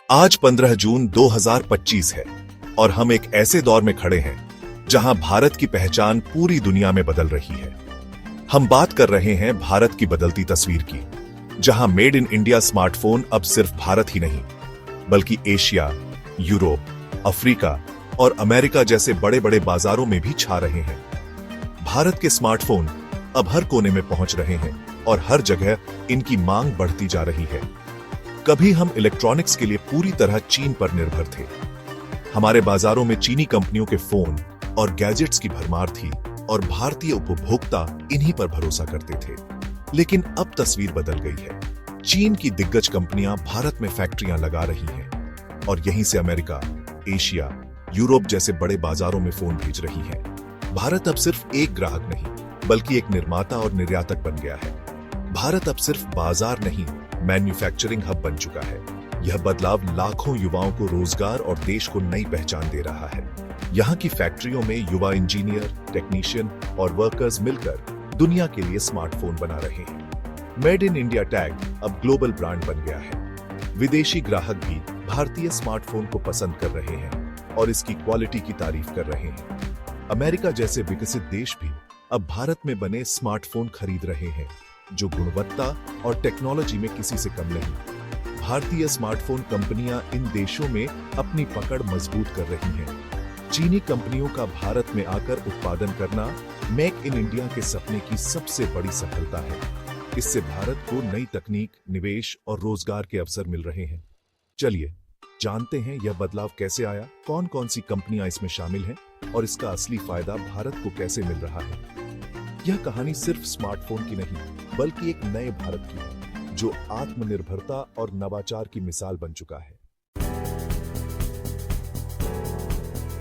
आज 15 जून 2025 है और हम एक ऐसे दौर में खड़े हैं जहां भारत की पहचान पूरी दुनिया में बदल रही है। हम बात कर रहे हैं भारत की बदलती तस्वीर की, जहां मेड इन इंडिया स्मार्टफोन अब सिर्फ भारत ही नहीं बल्कि एशिया, यूरोप, अफ्रीका और अमेरिका जैसे बड़े बड़े बाजारों में भी छा रहे हैं। भारत के स्मार्टफोन अब हर कोने में पहुंच रहे हैं और हर जगह इनकी मांग बढ़ती जा रही है। कभी हम इलेक्ट्रॉनिक्स के लिए पूरी तरह चीन पर निर्भर थे। हमारे बाजारों में चीनी कंपनियों के फोन और गैजेट्स की भरमार थी और भारतीय उपभोक्ता इन्हीं पर भरोसा करते थे। लेकिन अब तस्वीर बदल गई है। चीन की दिग्गज कंपनियां भारत में फैक्ट्रियां लगा रही हैं और यहीं से अमेरिका, एशिया, यूरोप जैसे बड़े बाजारों में फोन भेज रही है। भारत अब सिर्फ एक ग्राहक नहीं बल्कि एक निर्माता और निर्यातक बन गया है। भारत अब सिर्फ बाजार नहीं, मैन्युफैक्चरिंग हब बन चुका है। यह बदलाव लाखों युवाओं को रोजगार और देश को नई पहचान दे रहा है। यहाँ की फैक्ट्रियों में युवा इंजीनियर, टेक्नीशियन और वर्कर्स मिलकर दुनिया के लिए स्मार्टफोन बना रहे हैं। मेड इन इंडिया टैग अब ग्लोबल ब्रांड बन गया है। विदेशी ग्राहक भी भारतीय स्मार्टफोन को पसंद कर रहे हैं और इसकी क्वालिटी की तारीफ कर रहे हैं। अमेरिका जैसे विकसित देश भी अब भारत में बने स्मार्टफोन खरीद रहे हैं, जो गुणवत्ता और टेक्नोलॉजी में किसी से कम नहीं। भारतीय स्मार्टफोन कंपनियां इन देशों में अपनी पकड़ मजबूत कर रही हैं। चीनी कंपनियों का भारत में आकर उत्पादन करना मेक इन इंडिया के सपने की सबसे बड़ी सफलता है। इससे भारत को नई तकनीक, निवेश और रोजगार के अवसर मिल रहे हैं। चलिए जानते हैं यह बदलाव कैसे आया, कौन कौन सी कंपनियां इसमें शामिल हैं और इसका असली फायदा भारत को कैसे मिल रहा है। यह कहानी सिर्फ स्मार्टफोन की नहीं बल्कि एक नए भारत की है, जो आत्मनिर्भरता और नवाचार की मिसाल बन चुका है।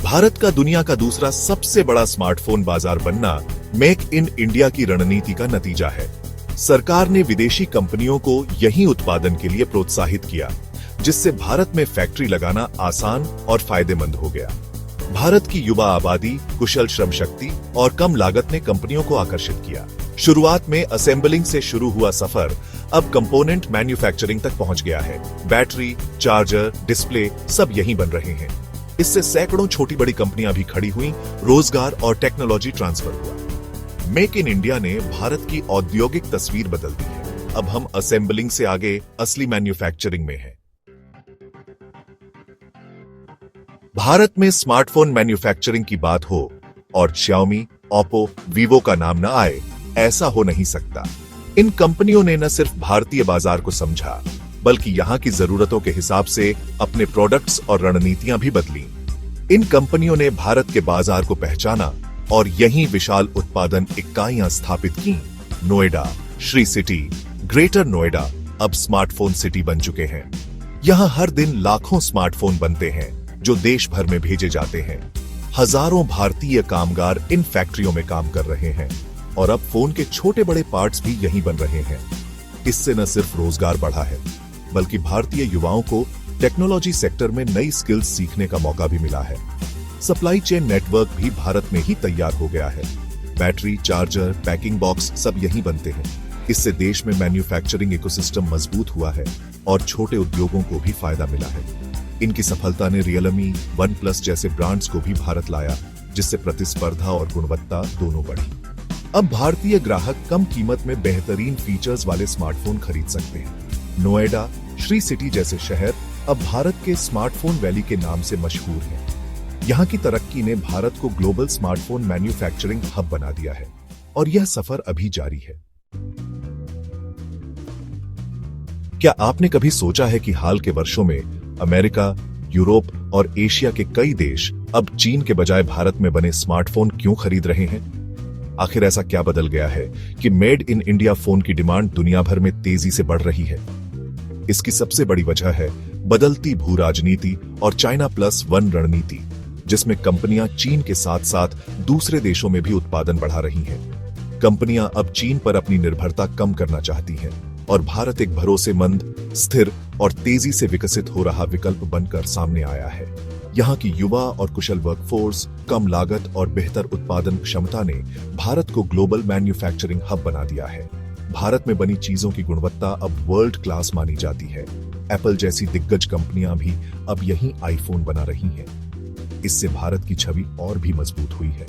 भारत का दुनिया का दूसरा सबसे बड़ा स्मार्टफोन बाजार बनना मेक इन इंडिया की रणनीति का नतीजा है। सरकार ने विदेशी कंपनियों को यहीं उत्पादन के लिए प्रोत्साहित किया, जिससे भारत में फैक्ट्री लगाना आसान और फायदेमंद हो गया। भारत की युवा आबादी, कुशल श्रम शक्ति और कम लागत ने कंपनियों को आकर्षित किया। शुरुआत में असेंबलिंग से शुरू हुआ सफर अब कंपोनेंट मैन्युफैक्चरिंग तक पहुंच गया है। बैटरी, चार्जर, डिस्प्ले सब यहीं बन रहे हैं। इससे सैकड़ों छोटी बड़ी कंपनियां भी खड़ी हुई, रोजगार और टेक्नोलॉजी ट्रांसफर हुआ। मेक इन इंडिया ने भारत की औद्योगिक तस्वीर बदल दी है। अब हम असेंबलिंग से आगे असली मैन्युफैक्चरिंग में हैं। भारत में स्मार्टफोन मैन्युफैक्चरिंग की बात हो और Xiaomi, Oppo, Vivo का नाम न आए, ऐसा हो नहीं सकता। इन कंपनियों ने न सिर्फ भारतीय बाजार को समझा बल्कि यहाँ की जरूरतों के हिसाब से अपने प्रोडक्ट्स और रणनीतियां भी बदली। इन कंपनियों ने भारत के बाजार को पहचाना और यहीं विशाल उत्पादन इकाइयां स्थापित की। नोएडा, श्री सिटी, ग्रेटर नोएडा अब स्मार्टफोन सिटी बन चुके हैं। यहाँ हर दिन लाखों स्मार्टफोन बनते हैं जो देश भर में भेजे जाते हैं। हजारों भारतीय कामगार इन फैक्ट्रियों में काम कर रहे हैं और अब फोन के छोटे बड़े पार्ट्स भी यहीं बन रहे हैं। इससे न सिर्फ रोजगार बढ़ा है बल्कि भारतीय युवाओं को टेक्नोलॉजी सेक्टर में नई स्किल्स सीखने का मौका भी मिला है। सप्लाई चेन नेटवर्क भी भारत में ही तैयार हो गया है। बैटरी, चार्जर, पैकिंग बॉक्स सब यहीं बनते हैं। इससे देश में मैन्युफैक्चरिंग इकोसिस्टम मजबूत हुआ है और छोटे उद्योगों को भी फायदा मिला है। इनकी सफलता ने रियलमी, OnePlus जैसे ब्रांड्स को भी भारत लाया, जिससे प्रतिस्पर्धा और गुणवत्ता दोनों बढ़ी। अब भारतीय ग्राहक कम कीमत में बेहतरीन फीचर्स वाले स्मार्टफोन खरीद सकते हैं। नोएडा, श्री सिटी जैसे शहर अब भारत के स्मार्टफोन वैली के नाम से मशहूर हैं। यहाँ की तरक्की ने भारत को ग्लोबल स्मार्टफोन मैन्युफैक्चरिंग हब बना दिया है और यह सफर अभी जारी है। क्या आपने कभी सोचा है कि हाल के वर्षों में अमेरिका, यूरोप और एशिया के कई देश अब चीन के बजाय भारत में बने स्मार्टफोन क्यों खरीद रहे हैं? आखिर ऐसा क्या बदल गया है कि मेड इन इंडिया फोन की डिमांड दुनिया भर में तेजी से बढ़ रही है? इसकी सबसे बड़ी वजह है बदलती भू राजनीति और चाइना +1 रणनीति, जिसमें कंपनियां चीन के साथ साथ दूसरे देशों में भी उत्पादन बढ़ा रही हैं। कंपनियां अब चीन पर अपनी निर्भरता कम करना चाहती हैं और भारत एक भरोसेमंद, स्थिर और तेजी से विकसित हो रहा विकल्प बनकर सामने आया है। यहाँ की युवा और कुशल वर्कफोर्स, कम लागत और बेहतर उत्पादन क्षमता ने भारत को ग्लोबल मैन्युफैक्चरिंग हब बना दिया है। भारत में बनी चीजों की गुणवत्ता अब वर्ल्ड क्लास मानी जाती है। एप्पल जैसी दिग्गज कंपनियां भी अब यहीं आईफोन बना रही हैं। इससे भारत की छवि और भी मजबूत हुई है।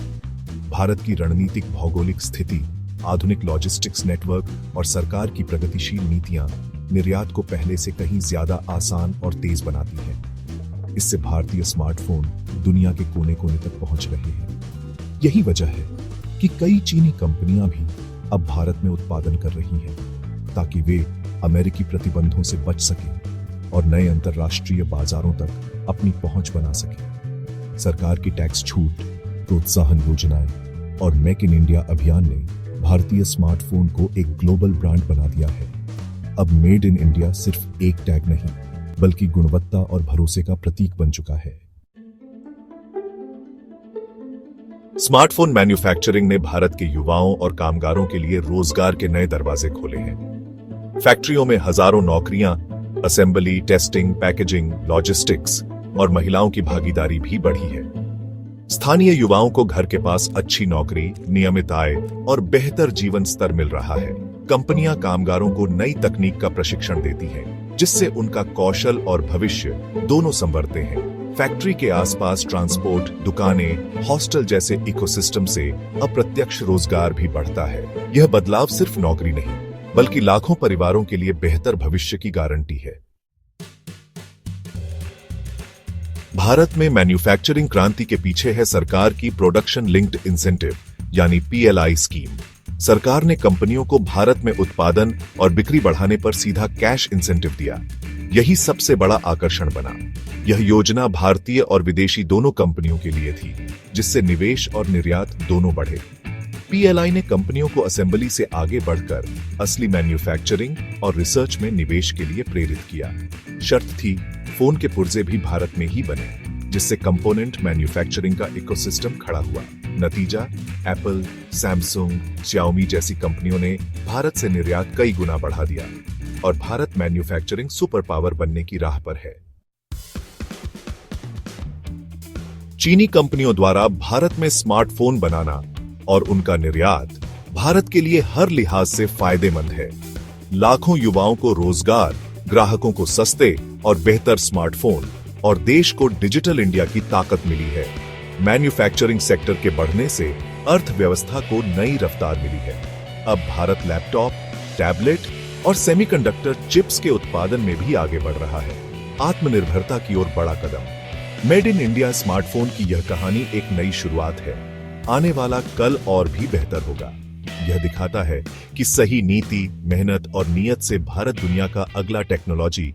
भारत की रणनीतिक भौगोलिक स्थिति, आधुनिक लॉजिस्टिक्स नेटवर्क और सरकार की प्रगतिशील नीतियां निर्यात को पहले से कहीं ज्यादा आसान और तेज बनाती हैं। इससे भारतीय स्मार्टफोन दुनिया के कोने कोने तक पहुंच रहे हैं। यही वजह है कि कई चीनी कंपनियां भी अब भारत में उत्पादन कर रही हैं, ताकि वे अमेरिकी प्रतिबंधों से बच सकें और नए अंतर्राष्ट्रीय बाजारों तक अपनी पहुंच बना सकें। सरकार की टैक्स छूट, प्रोत्साहन योजनाएं और मेक इन इंडिया अभियान ने भारतीय स्मार्टफोन को एक ग्लोबल ब्रांड बना दिया है। अब मेड इन इंडिया सिर्फ एक टैग नहीं, बल्कि गुणवत्ता और भरोसे का प्रतीक बन चुका है। स्मार्टफोन मैन्युफैक्चरिंग ने भारत के युवाओं और कामगारों के लिए रोजगार के नए दरवाजे खोले हैं। फैक्ट्रियों में हजारों नौकरियां, असेंबली, टेस्टिंग, पैकेजिंग, लॉजिस्टिक्स और महिलाओं की भागीदारी भी बढ़ी है। स्थानीय युवाओं को घर के पास अच्छी नौकरी, नियमित आय और बेहतर जीवन स्तर मिल रहा है। कंपनियां कामगारों को नई तकनीक का प्रशिक्षण देती हैं, जिससे उनका कौशल और भविष्य दोनों संवरते हैं। फैक्ट्री के आसपास ट्रांसपोर्ट, दुकानें, हॉस्टल जैसे इकोसिस्टम से अप्रत्यक्ष रोजगार भी बढ़ता है। यह बदलाव सिर्फ नौकरी नहीं, बल्कि लाखों परिवारों के लिए बेहतर भविष्य की गारंटी है। भारत में मैन्युफैक्चरिंग क्रांति के पीछे है सरकार की प्रोडक्शन लिंक्ड इंसेंटिव यानी पीएलआई स्कीम। सरकार ने कंपनियों को भारत में उत्पादन और बिक्री बढ़ाने पर सीधा कैश इंसेंटिव दिया। यही सबसे बड़ा आकर्षण बना। यह योजना भारतीय और विदेशी दोनों कंपनियों के लिए थी, जिससे निवेश और निर्यात दोनों बढ़े। पीएलआई ने कंपनियों को असेंबली से आगे बढ़कर असली मैन्युफैक्चरिंग और रिसर्च में निवेश के लिए प्रेरित किया। शर्त थी, फोन के पुर्जे भी भारत में ही बने, जिससे कंपोनेंट मैन्युफैक्चरिंग का इकोसिस्टम खड़ा हुआ। नतीजा, एप्पल, सैमसंग, Xiaomi जैसी कंपनियों ने भारत से निर्यात कई गुना बढ़ा दिया और भारत मैन्युफैक्चरिंग सुपर पावर बनने की राह पर है। चीनी कंपनियों द्वारा भारत में स्मार्टफोन बनाना और उनका निर्यात भारत के लिए हर लिहाज से फायदेमंद है। लाखों युवाओं को रोजगार, ग्राहकों को सस्ते और बेहतर स्मार्टफोन और देश को डिजिटल इंडिया की ताकत मिली है। मैन्युफैक्चरिंग सेक्टर के बढ़ने से अर्थव्यवस्था को नई रफ्तार मिली है। अब भारत लैपटॉप, टैबलेट और सेमीकंडक्टर चिप्स के उत्पादन में भी आगे बढ़ रहा है। आत्मनिर्भरता की ओर बड़ा कदम। मेड इन इंडिया स्मार्टफोन की यह कहानी एक नई शुरुआत है। आने वाला कल और भी बेहतर होगा। यह दिखाता है कि सही नीति, मेहनत और नियत से भारत दुनिया का अगला टेक्नोलॉजी